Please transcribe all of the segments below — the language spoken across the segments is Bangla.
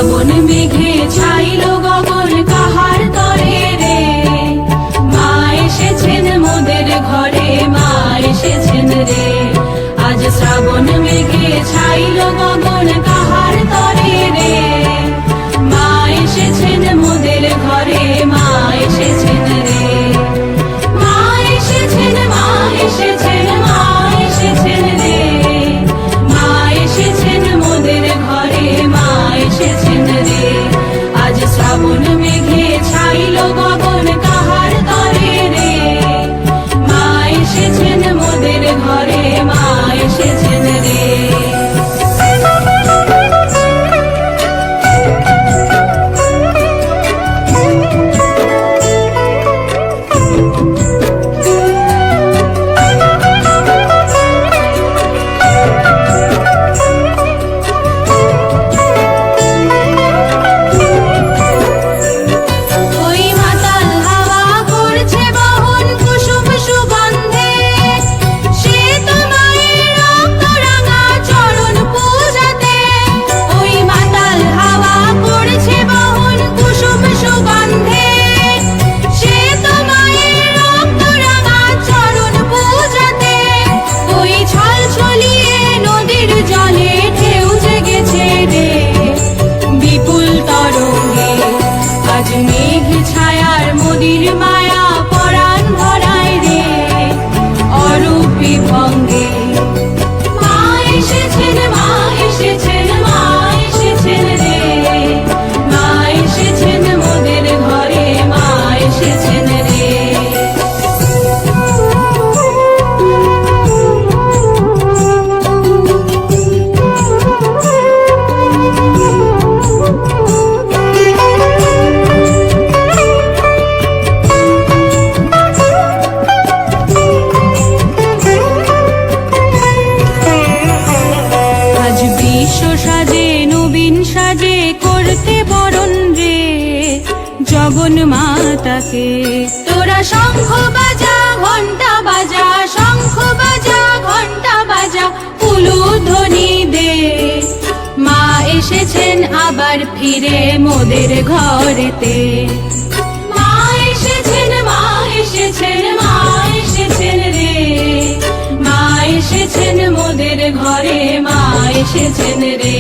শ্রাবণ মেঘে ছাইল গগন কাহার তরে রে, মা এসেছেন মোদের ঘরে, মা এসেছেন রে। আজ শ্রাবণ মেঘে ছাইল গগন কাহার তরে রে, মা এসেছেন মোদের ঘরে, মা এসেছেন রে। মা এসেছেন, মা এসেছেন, মা এসেছেন রে, মা এসেছেন মোদের ঘরে, মা এসেছেন রে। আজ শ্রাবণ মেঘে ছাইল গগন কাহার তরে রে, মা এসেছেন মোদের ঘরে, মা এসেছেন রে। মেঘ ছায়ার মোদির মায়া পরাণ ভরায় রে, অরূপী ভঙ্গে মা এসেছেন, মা এসেছেন, মা এসেছেন রে, মা এসেছেন মোদের ঘরে, মা এসেছেন রে। সাজে নবীন সাজে করতে বরণ রে জগন মাতাকে, তোরা শঙ্খ বাজা ঘন্টা বাজা, শঙ্খ বাজা ঘন্টা বাজা, উলুধ্বনি দে। মা এসেছেন আবার ফিরে মোদের ঘরেতে, মা এসেছেন, মা এসেছেন, মা এসেছেন রে, মা এসেছেন মোদের ঘরে, মা এসেছেন রে।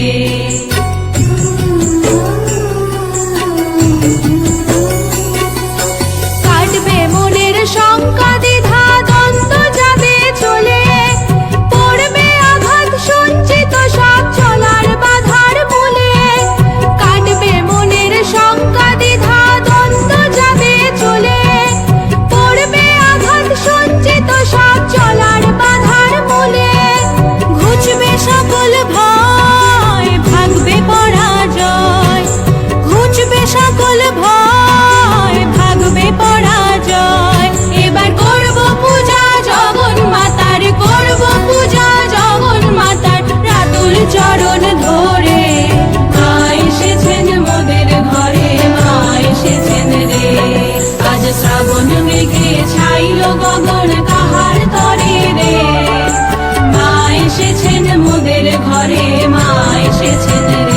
কাটবে মনের শঙ্কা দ্বিধা, দ্বন্দ্ব যাবে চলে, পড়বে আঘাত সঞ্চিত সব চলার বাধার মূলে। কাটবে মনের শঙ্কা দ্বিধা, দ্বন্দ্ব যাবে চলে, পড়বে আঘাত সঞ্চিত সব চলার বাধার মূলে। ঘুচবে সকল ভয়, ভাগবে পরাজয়, ঘুচবে সকল ভয়, ভাগবে পরাজয়। এবার করব পূজা জগন মাতার, করব পূজা জগন মাতার, রাতুল চরণ ধরে। মা এসেছেন মোদের ঘরে, মা এসেছেন রে। আজ শ্রাবণ মেঘে ছাইল গগন কাহার তরে রে, মা এসেছেন মোদের ঘরে, মা এসেছেন রে।